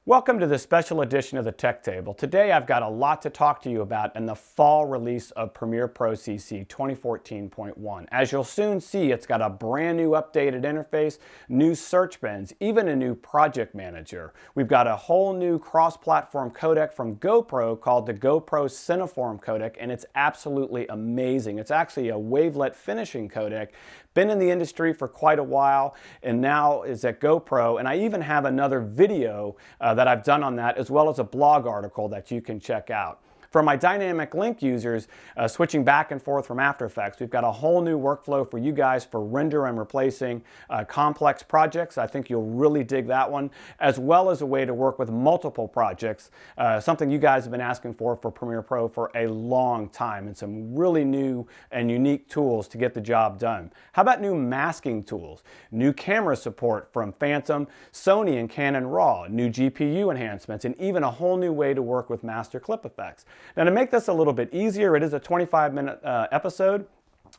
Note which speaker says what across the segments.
Speaker 1: Welcome to this special edition of the Tech Table. Today I've got a lot to talk to you about in the fall release of Premiere Pro CC 2014.1. As you'll soon see, it's got a brand new updated interface, new search bins, even a new project manager. We've got a whole new cross-platform codec from GoPro called the GoPro CineForm codec, and it's absolutely amazing. It's actually a wavelet finishing codec. Been in the industry for quite a while and now is at GoPro, and I even have another video that I've done on that, as well as a blog article that you can check out. For my dynamic link users, switching back and forth from After Effects, we've got a whole new workflow for you guys for render and replacing complex projects. I think you'll really dig that one, as well as a way to work with multiple projects, something you guys have been asking for Premiere Pro for a long time, and some really new and unique tools to get the job done. How about new masking tools, new camera support from Phantom, Sony and Canon RAW, new GPU enhancements, and even a whole new way to work with master clip effects. Now, to make this a little bit easier, it is a 25-minute episode.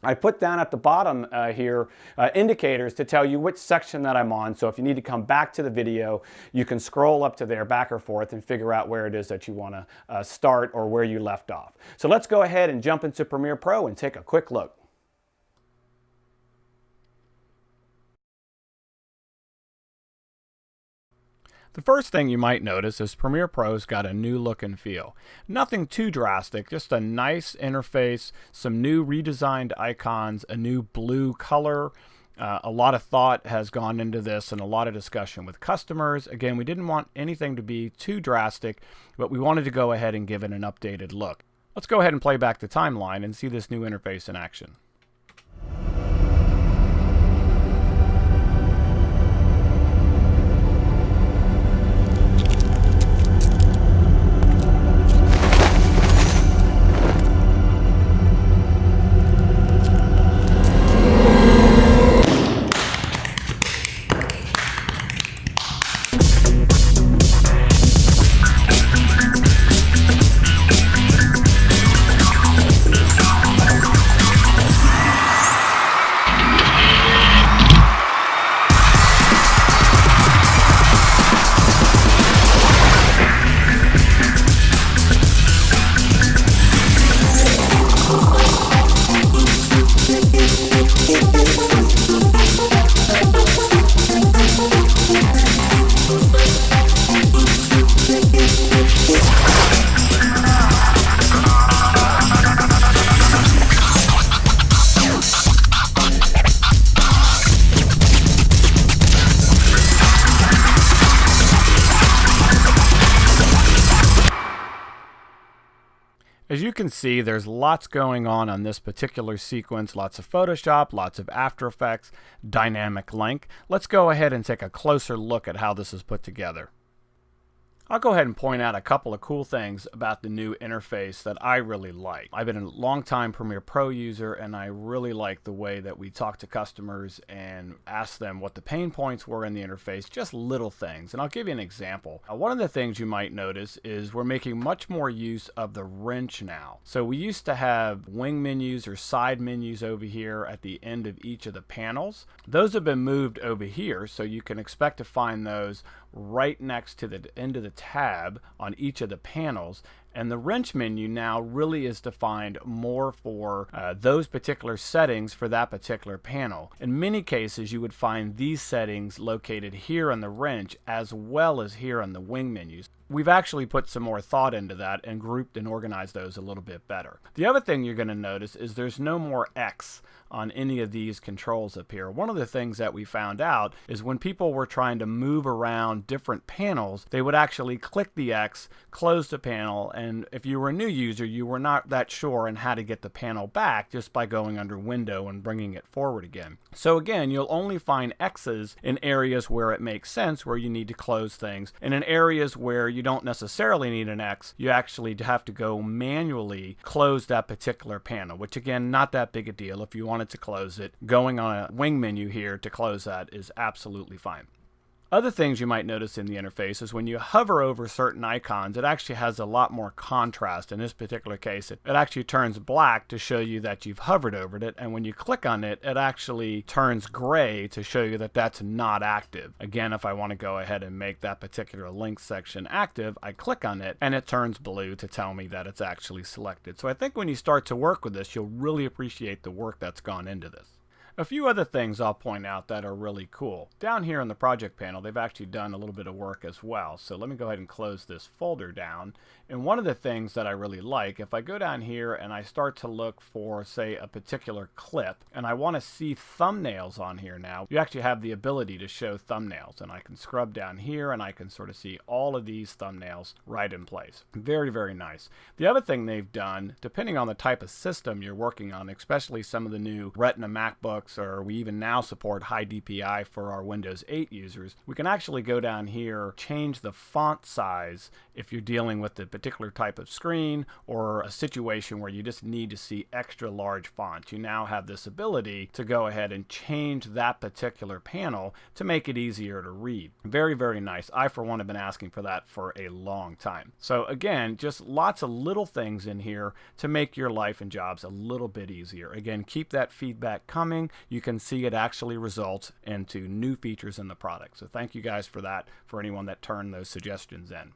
Speaker 1: I put down at the bottom here indicators to tell you which section that I'm on. So if you need to come back to the video, you can scroll up to there back or forth and figure out where it is that you want to start or where you left off. So let's go ahead and jump into Premiere Pro and take a quick look. The first thing you might notice is Premiere Pro's got a new look and feel. Nothing too drastic, just a nice interface, some new redesigned icons, a new blue color. A lot of thought has gone into this and a lot of discussion with customers. Again, we didn't want anything to be too drastic, but we wanted to go ahead and give it an updated look. Let's go ahead and play back the timeline and see this new interface in action. As you can see, there's lots going on this particular sequence, lots of Photoshop, lots of After Effects, dynamic link. Let's go ahead and take a closer look at how this is put together. I'll go ahead and point out a couple of cool things about the new interface that I really like. I've been a long-time Premiere Pro user, and I really like the way that we talk to customers and ask them what the pain points were in the interface, just little things. And I'll give you an example. One of the things you might notice is we're making much more use of the wrench now. So we used to have wing menus or side menus over here at the end of each of the panels. Those have been moved over here, so you can expect to find those right next to the end of the tab on each of the panels. And the wrench menu now really is defined more for those particular settings for that particular panel. In many cases, you would find these settings located here on the wrench as well as here on the wing menus. We've actually put some more thought into that and grouped and organized those a little bit better. The other thing you're going to notice is there's no more X on any of these controls up here. One of the things that we found out is when people were trying to move around different panels, they would actually click the X, close the panel, and if you were a new user, you were not that sure on how to get the panel back just by going under Window and bringing it forward again. So again, you'll only find X's in areas where it makes sense, where you need to close things, and in areas where you don't necessarily need an X, you actually have to go manually close that particular panel, which again, not that big a deal. If you wanted to close it, going on a wing menu here to close that is absolutely fine. Other things you might notice in the interface is when you hover over certain icons, it actually has a lot more contrast. In this particular case, it actually turns black to show you that you've hovered over it, and when you click on it, it actually turns gray to show you that that's not active. Again, if I want to go ahead and make that particular link section active, I click on it, and it turns blue to tell me that it's actually selected. So I think when you start to work with this, you'll really appreciate the work that's gone into this. A few other things I'll point out that are really cool. Down here in the project panel, they've actually done a little bit of work as well. So let me go ahead and close this folder down. And one of the things that I really like, if I go down here and I start to look for, say, a particular clip, and I want to see thumbnails on here now, you actually have the ability to show thumbnails. And I can scrub down here and I can sort of see all of these thumbnails right in place. Very, very nice. The other thing they've done, depending on the type of system you're working on, especially some of the new Retina MacBooks, or we even now support HiDPI for our Windows 8 users, we can actually go down here, change the font size if you're dealing with a particular type of screen or a situation where you just need to see extra large fonts. You now have this ability to go ahead and change that particular panel to make it easier to read. Very, very nice. I, for one, have been asking for that for a long time. So again, just lots of little things in here to make your life and jobs a little bit easier. Again, keep that feedback coming. You can see it actually results into new features in the product. So thank you guys for that, for anyone that turned those suggestions in.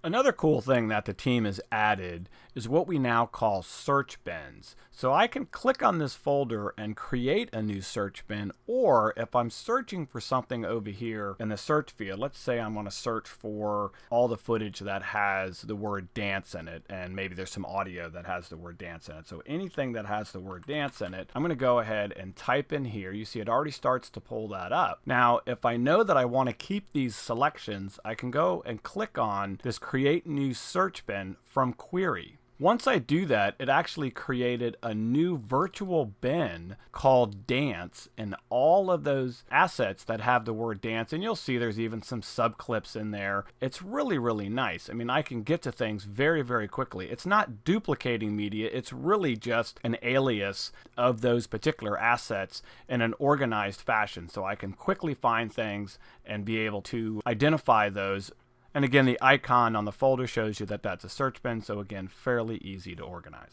Speaker 1: Another cool thing that the team has added is what we now call search bins. So I can click on this folder and create a new search bin, or if I'm searching for something over here in the search field, let's say I'm going to search for all the footage that has the word dance in it, and maybe there's some audio that has the word dance in it. So anything that has the word dance in it, I'm going to go ahead and type in here. You see it already starts to pull that up. Now, if I know that I want to keep these selections, I can go and click on this Create New Search Bin from Query. Once I do that, it actually created a new virtual bin called Dance, and all of those assets that have the word dance, and you'll see there's even some subclips in there. It's really, really nice. I mean, I can get to things very, very quickly. It's not duplicating media. It's really just an alias of those particular assets in an organized fashion. So I can quickly find things and be able to identify those. And again, the icon on the folder shows you that that's a search bin, so again, fairly easy to organize.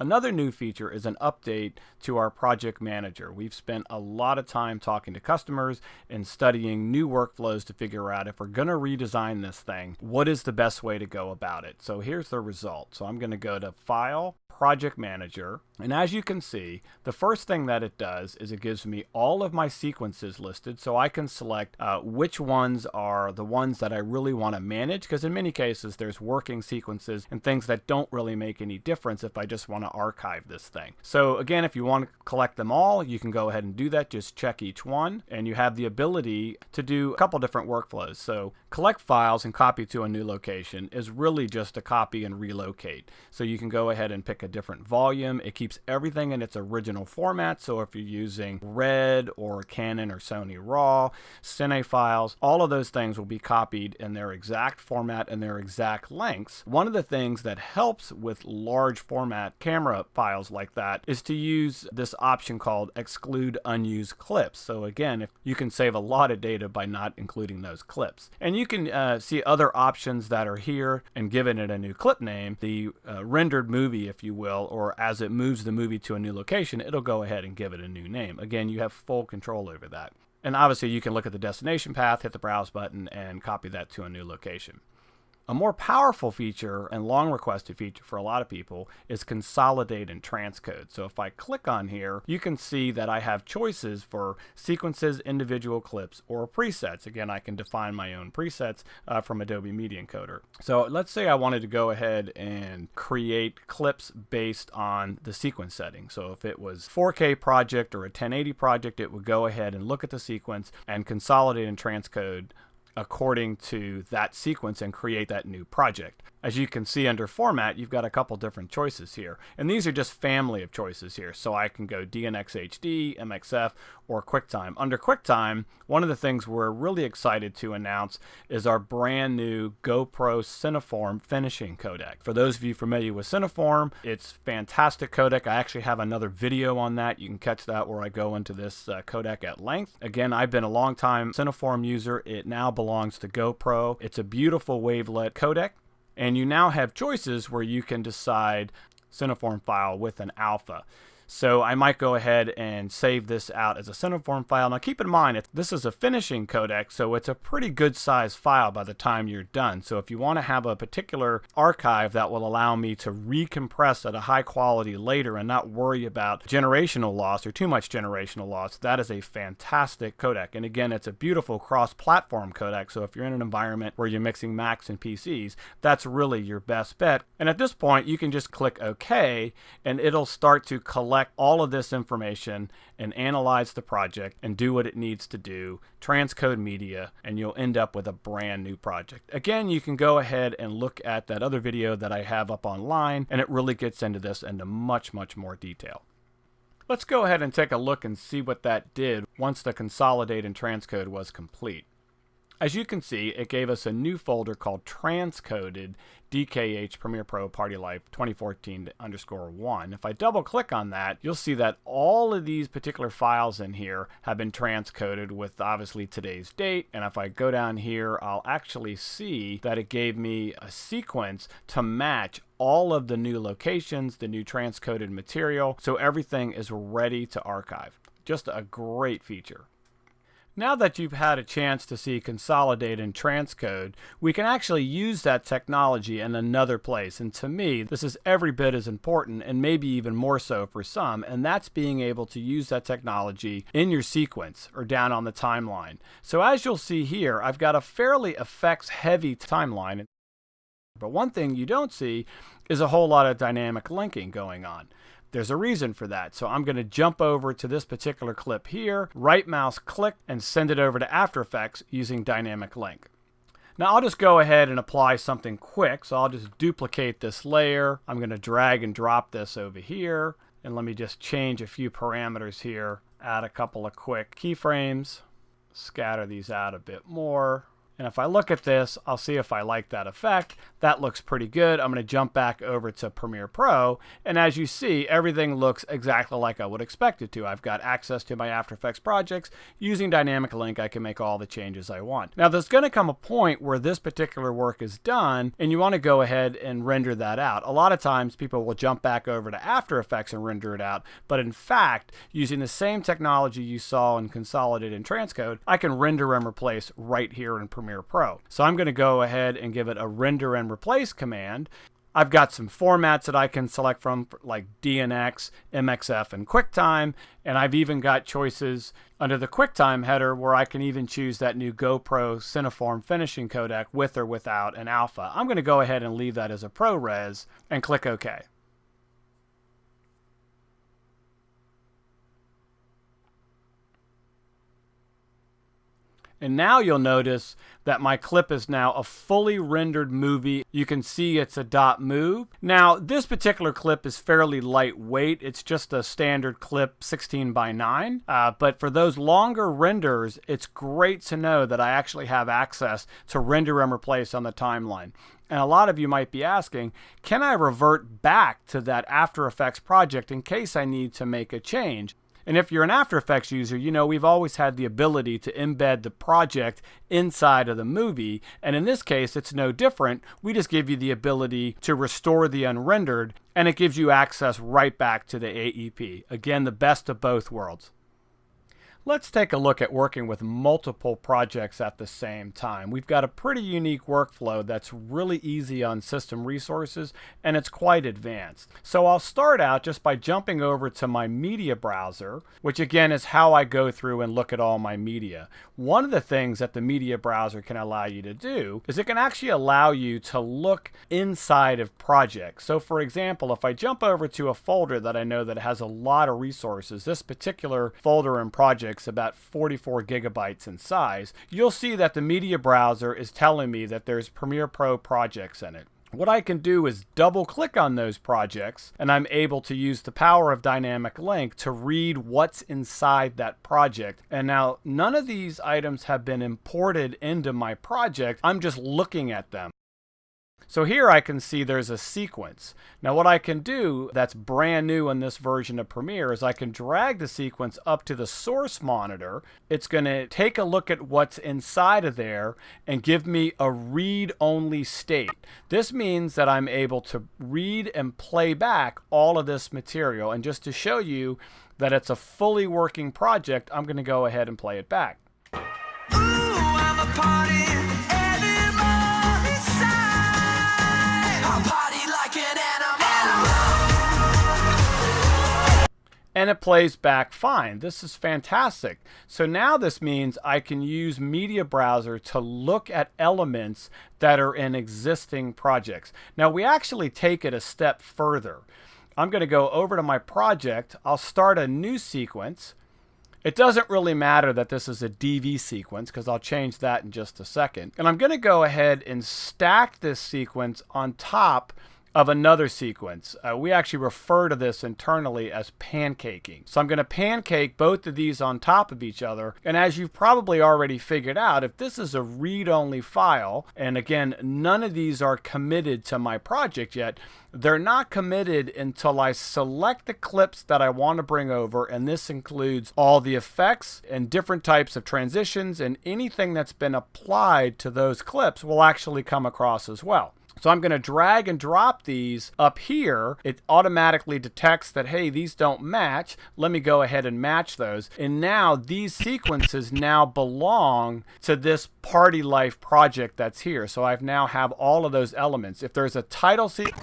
Speaker 1: Another new feature is an update to our project manager. We've spent a lot of time talking to customers and studying new workflows to figure out if we're going to redesign this thing, what is the best way to go about it. So here's the result. So I'm going to go to File, Project Manager, and as you can see, the first thing that it does is it gives me all of my sequences listed, so I can select which ones are the ones that I really want to manage, because in many cases there's working sequences and things that don't really make any difference if I just want to archive this thing. So again, if you want to collect them all, you can go ahead and do that. Just check each one, and you have the ability to do a couple different workflows. So collect files and copy to a new location is really just a copy and relocate. So you can go ahead and pick a different volume. It keeps everything in its original format. So if you're using Red or Canon or Sony RAW, Cine files, all of those things will be copied in their exact format and their exact lengths. One of the things that helps with large format camera files like that is to use this option called exclude unused clips. So again, if you can save a lot of data by not including those clips. And you can see other options that are here and giving it a new clip name, the rendered movie, if you will, or as it moves the movie to a new location, it'll go ahead and give it a new name. Again, you have full control over that. And obviously you can look at the destination path, hit the browse button, and copy that to a new location. A more powerful feature and long requested feature for a lot of people is consolidate and transcode. So if I click on here, you can see that I have choices for sequences, individual clips, or presets. Again, I can define my own presets from Adobe Media Encoder. So let's say I wanted to go ahead and create clips based on the sequence setting. So if it was 4K project or a 1080 project, it would go ahead and look at the sequence and consolidate and transcode according to that sequence and create that new project. As you can see under format, you've got a couple different choices here. And these are just family of choices here. So I can go DNX HD, MXF, or QuickTime. Under QuickTime, one of the things we're really excited to announce is our brand new GoPro CineForm finishing codec. For those of you familiar with CineForm, it's fantastic codec. I actually have another video on that. You can catch that where I go into this codec at length. Again, I've been a long time CineForm user. It now belongs to GoPro. It's a beautiful wavelet codec. And you now have choices where you can decide CineForm file with an alpha. So I might go ahead and save this out as a CineForm file. Now keep in mind, this is a finishing codec, so it's a pretty good size file by the time you're done. So if you want to have a particular archive that will allow me to recompress at a high quality later and not worry about generational loss or too much generational loss, that is a fantastic codec. And again, it's a beautiful cross-platform codec, so if you're in an environment where you're mixing Macs and PCs, that's really your best bet. And at this point, you can just click OK, and it'll start to collect all of this information and analyze the project and do what it needs to do, transcode media, and you'll end up with a brand new project. Again, you can go ahead and look at that other video that I have up online, and it really gets into this into much, much more detail. Let's go ahead and take a look and see what that did once the consolidate and transcode was complete. As you can see, it gave us a new folder called transcoded DKH Premiere Pro Party Life 2014_1. If I double click on that, you'll see that all of these particular files in here have been transcoded with obviously today's date. And if I go down here, I'll actually see that it gave me a sequence to match all of the new locations, the new transcoded material. So everything is ready to archive. Just a great feature. Now that you've had a chance to see consolidate and transcode, we can actually use that technology in another place. And to me, this is every bit as important and maybe even more so for some, and that's being able to use that technology in your sequence or down on the timeline. So as you'll see here, I've got a fairly effects-heavy timeline. But one thing you don't see is a whole lot of dynamic linking going on. There's a reason for that. So I'm going to jump over to this particular clip here, right mouse click, and send it over to After Effects using dynamic link. Now I'll just go ahead and apply something quick. So I'll just duplicate this layer. I'm going to drag and drop this over here. And let me just change a few parameters here. Add a couple of quick keyframes. Scatter these out a bit more. And if I look at this, I'll see if I like that effect. That looks pretty good. I'm going to jump back over to Premiere Pro. And as you see, everything looks exactly like I would expect it to. I've got access to my After Effects projects. Using Dynamic Link, I can make all the changes I want. Now, there's going to come a point where this particular work is done, and you want to go ahead and render that out. A lot of times, people will jump back over to After Effects and render it out. But in fact, using the same technology you saw in Consolidate and Transcode, I can render and replace right here in Premiere Pro. So I'm going to go ahead and give it a render and replace command. I've got some formats that I can select from like DNX, MXF, and QuickTime. And I've even got choices under the QuickTime header where I can even choose that new GoPro CineForm finishing codec with or without an alpha. I'm going to go ahead and leave that as a ProRes and click OK. And now you'll notice that my clip is now a fully rendered movie. You can see it's a .move. Now, this particular clip is fairly lightweight. It's just a standard clip 16:9. But for those longer renders, it's great to know that I actually have access to render and replace on the timeline. And a lot of you might be asking, can I revert back to that After Effects project in case I need to make a change? And if you're an After Effects user, you know we've always had the ability to embed the project inside of the movie. And in this case, it's no different. We just give you the ability to restore the unrendered, and it gives you access right back to the AEP. Again, the best of both worlds. Let's take a look at working with multiple projects at the same time. We've got a pretty unique workflow that's really easy on system resources, and it's quite advanced. So I'll start out just by jumping over to my media browser, which again is how I go through and look at all my media. One of the things that the media browser can allow you to do is it can actually allow you to look inside of projects. So for example, if I jump over to a folder that I know that has a lot of resources, this particular folder and project projects about 44 gigabytes in size, you'll see that the media browser is telling me that there's Premiere Pro projects in it. What I can do is double click on those projects, and I'm able to use the power of dynamic link to read what's inside that project. And now none of these items have been imported into my project. I'm just looking at them. So here I can see there's a sequence. Now what I can do that's brand new in this version of Premiere is I can drag the sequence up to the source monitor. It's going to take a look at what's inside of there and give me a read-only state. This means that I'm able to read and play back all of this material. And just to show you that it's a fully working project, I'm going to go ahead and play it back.
Speaker 2: Ooh, I'm a party.
Speaker 1: And it plays back fine. This is fantastic. So now this means I can use Media Browser to look at elements that are in existing projects. Now we actually take it a step further. I'm going to go over to my project. I'll start a new sequence. It doesn't really matter that this is a DV sequence because I'll change that in just a second. And I'm going to go ahead and stack this sequence on top of another sequence. We actually refer to this internally as pancaking. So I'm going to pancake both of these on top of each other. And as you've probably already figured out, if this is a read-only file, and again, none of these are committed to my project yet, they're not committed until I select the clips that I want to bring over, and this includes all the effects and different types of transitions, and anything that's been applied to those clips will actually come across as well. So I'm going to drag and drop these up here. It automatically detects that, hey, these don't match. Let me go ahead and match those. And now these sequences now belong to this Party Life project that's here. So I've now have all of those elements. If there's a title sequence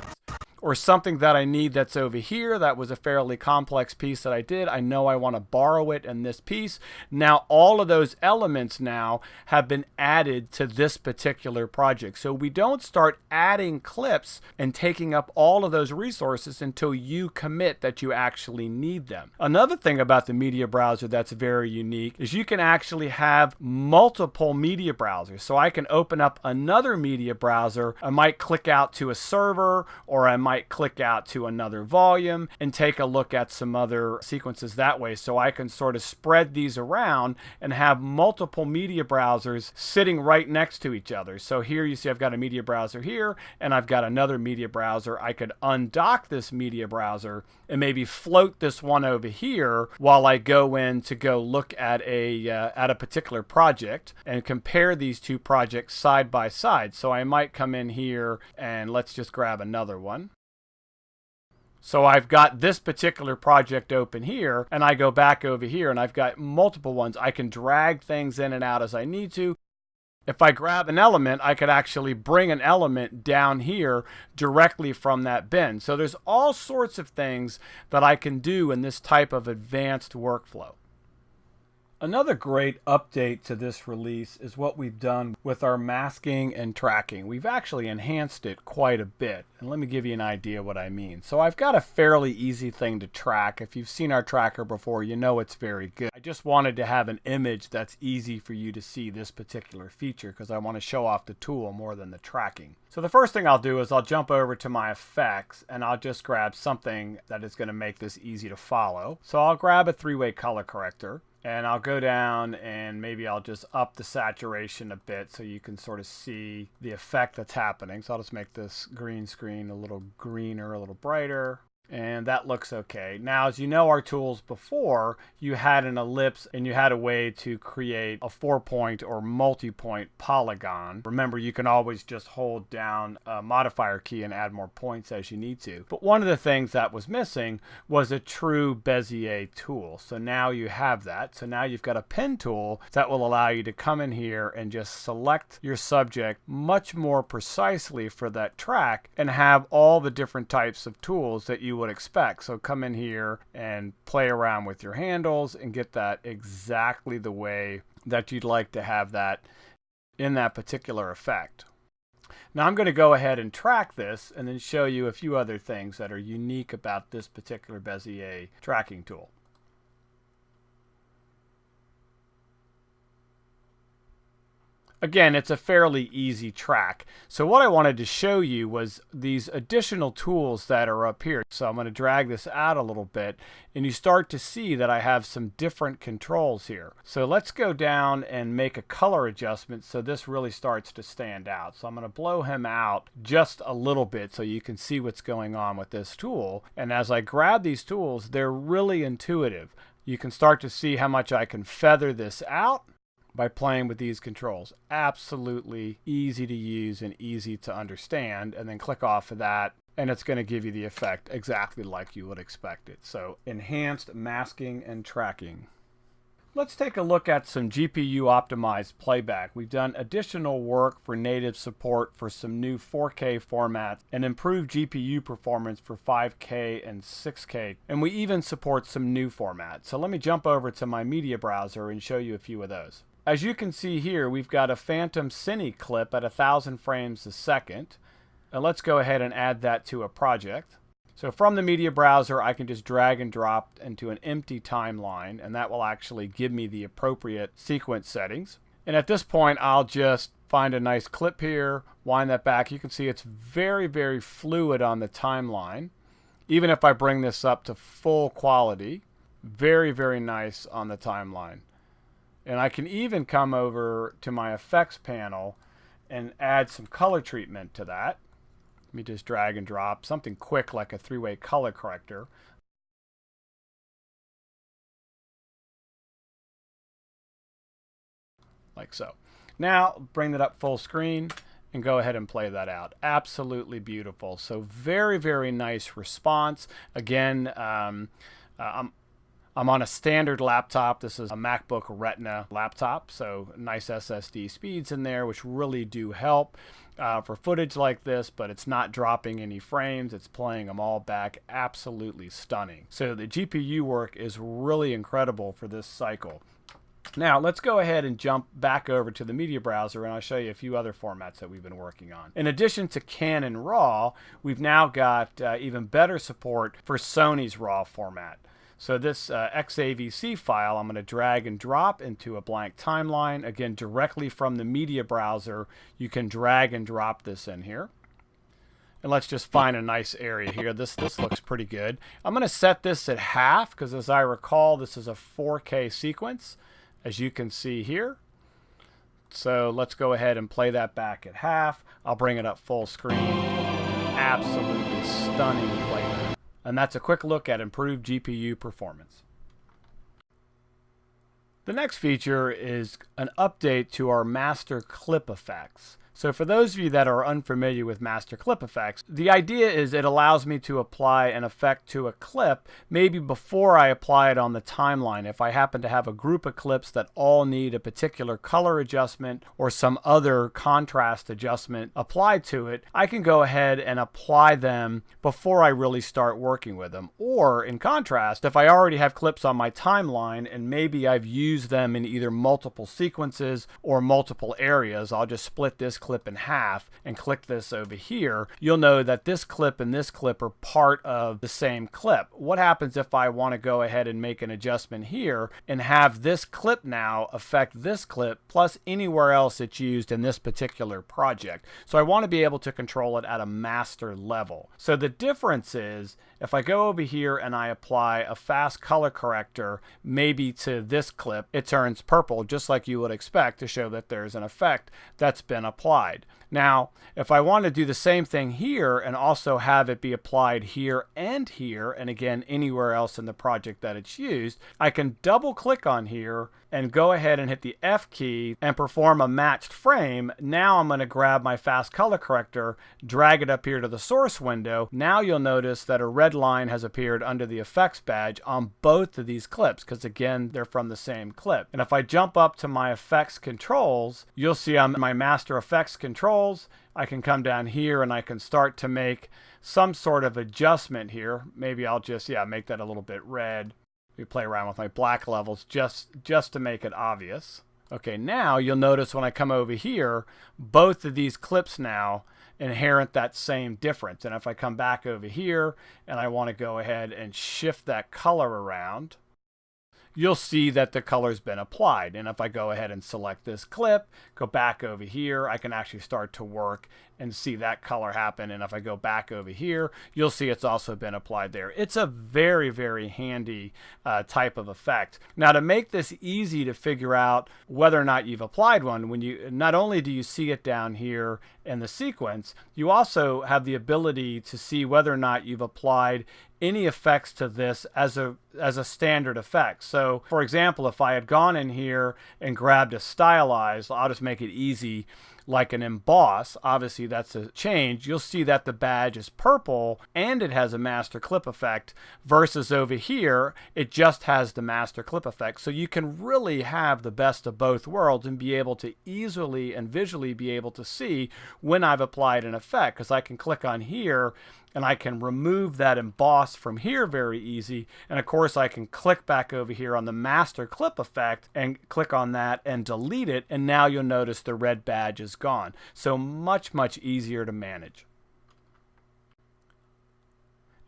Speaker 1: or something that I need that's over here, that was a fairly complex piece that I did, I know I want to borrow it in this piece. Now all of those elements now have been added to this particular project. So we don't start adding clips and taking up all of those resources until you commit that you actually need them. Another thing about the media browser that's very unique is you can actually have multiple media browsers. So I can open up another media browser. I might click out to a server, or I might click out to another volume and take a look at some other sequences that way. So I can sort of spread these around and have multiple media browsers sitting right next to each other. So here you see I've got a media browser here and I've got another media browser. I could undock this media browser and maybe float this one over here while I go in to go look at a particular project and compare these two projects side by side. So I might come in here and let's just grab another one. So I've got this particular project open here, and I go back over here, and I've got multiple ones. I can drag things in and out as I need to. If I grab an element, I could actually bring an element down here directly from that bin. So there's all sorts of things that I can do in this type of advanced workflow. Another great update to this release is what we've done with our masking and tracking. We've actually enhanced it quite a bit, and let me give you an idea what I mean. So I've got a fairly easy thing to track. If you've seen our tracker before, you know it's very good. I just wanted to have an image that's easy for you to see this particular feature because I want to show off the tool more than the tracking. So the first thing I'll do is I'll jump over to my effects and I'll just grab something that is going to make this easy to follow. So I'll grab a three-way color corrector. And I'll go down and maybe I'll just up the saturation a bit so you can sort of see the effect that's happening. So I'll just make this green screen a little greener, a little brighter. And that looks okay. Now, as you know, our tools before, you had an ellipse and you had a way to create a 4-point or multi-point polygon. Remember, you can always just hold down a modifier key and add more points as you need to. But one of the things that was missing was a true Bezier tool. So now you have that. So now you've got a pen tool that will allow you to come in here and just select your subject much more precisely for that track and have all the different types of tools that you would expect. So come in here and play around with your handles and get that exactly the way that you'd like to have that in that particular effect. Now I'm going to go ahead and track this and then show you a few other things that are unique about this particular Bezier tracking tool. Again, it's a fairly easy track. So what I wanted to show you was these additional tools that are up here. So I'm going to drag this out a little bit, and you start to see that I have some different controls here. So let's go down and make a color adjustment so this really starts to stand out. So I'm going to blow him out just a little bit so you can see what's going on with this tool. And as I grab these tools, they're really intuitive. You can start to see how much I can feather this out by playing with these controls. Absolutely easy to use and easy to understand. And then click off of that, and it's going to give you the effect exactly like you would expect it. So enhanced masking and tracking. Let's take a look at some GPU optimized playback. We've done additional work for native support for some new 4K formats and improved GPU performance for 5K and 6K. And we even support some new formats. So let me jump over to my media browser and show you a few of those. As you can see here, we've got a phantom cine clip at 1,000 frames a second. And let's go ahead and add that to a project. So from the media browser, I can just drag and drop into an empty timeline, and that will actually give me the appropriate sequence settings. And at this point, I'll just find a nice clip here, wind that back. You can see it's very, very fluid on the timeline. Even if I bring this up to full quality, very, very nice on the timeline. And I can even come over to my effects panel and add some color treatment to that. Let me just drag and drop something quick like a three-way color corrector. Like so. Now bring that up full screen and go ahead and play that out. Absolutely beautiful. So very, very nice response. Again, I'm on a standard laptop. This is a MacBook Retina laptop, so nice SSD speeds in there, which really do help for footage like this, but it's not dropping any frames. It's playing them all back. Absolutely stunning. So the GPU work is really incredible for this cycle. Now, let's go ahead and jump back over to the media browser, and I'll show you a few other formats that we've been working on. In addition to Canon RAW, we've now got even better support for Sony's RAW format. So this XAVC file, I'm going to drag and drop into a blank timeline. Again, directly from the media browser, you can drag and drop this in here. And let's just find a nice area here. This looks pretty good. I'm going to set this at half because, as I recall, this is a 4K sequence, as you can see here. So let's go ahead and play that back at half. I'll bring it up full screen. Absolutely stunning playback. And that's a quick look at improved GPU performance. The next feature is an update to our master clip effects. So for those of you that are unfamiliar with master clip effects, the idea is it allows me to apply an effect to a clip maybe before I apply it on the timeline. If I happen to have a group of clips that all need a particular color adjustment or some other contrast adjustment applied to it, I can go ahead and apply them before I really start working with them. Or in contrast, if I already have clips on my timeline and maybe I've used them in either multiple sequences or multiple areas, I'll just split this clip in half and click this over here. You'll know that this clip and this clip are part of the same clip. What happens if I want to go ahead and make an adjustment here and have this clip now affect this clip plus anywhere else it's used in this particular project? So I want to be able to control it at a master level. So the difference is if I go over here and I apply a fast color corrector maybe to this clip, it turns purple just like you would expect to show that there's an effect that's been applied. Now, if I want to do the same thing here and also have it be applied here, and again, anywhere else in the project that it's used, I can double click on here and go ahead and hit the F key and perform a matched frame. Now I'm going to grab my fast color corrector, drag it up here to the source window. Now you'll notice that a red line has appeared under the effects badge on both of these clips because, again, they're from the same clip. And if I jump up to my effects controls, you'll see I'm in my master effects controls. I can come down here and I can start to make some sort of adjustment here. Maybe I'll just, make that a little bit red. We play around with my black levels just to make it obvious. Okay, now you'll notice when I come over here, both of these clips now inherit that same difference. And if I come back over here and I want to go ahead and shift that color around, you'll see that the color's been applied. And if I go ahead and select this clip, go back over here, I can actually start to work and see that color happen. And if I go back over here, you'll see it's also been applied there. It's a very, very handy type of effect. Now, to make this easy to figure out whether or not you've applied one, when you not only do you see it down here in the sequence, you also have the ability to see whether or not you've applied any effects to this as a standard effect. So, for example, if I had gone in here and grabbed a stylized, I'll just make it easy, like an emboss, obviously that's a change. You'll see that the badge is purple and it has a master clip effect, versus over here, it just has the master clip effect. So you can really have the best of both worlds and be able to easily and visually be able to see when I've applied an effect, because I can click on here and I can remove that emboss from here very easy. And of course I can click back over here on the master clip effect and click on that and delete it. And now you'll notice the red badge is gone. So much, much easier to manage.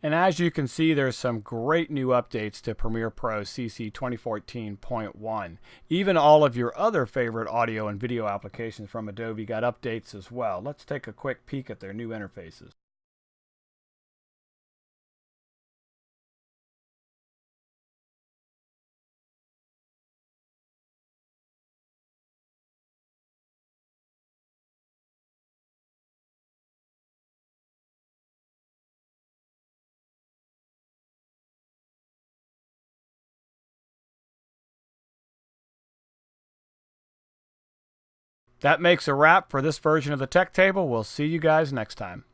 Speaker 1: And as you can see, there's some great new updates to Premiere Pro CC 2014.1. Even all of your other favorite audio and video applications from Adobe got updates as well. Let's take a quick peek at their new interfaces. That makes a wrap for this version of the Tech Table. We'll see you guys next time.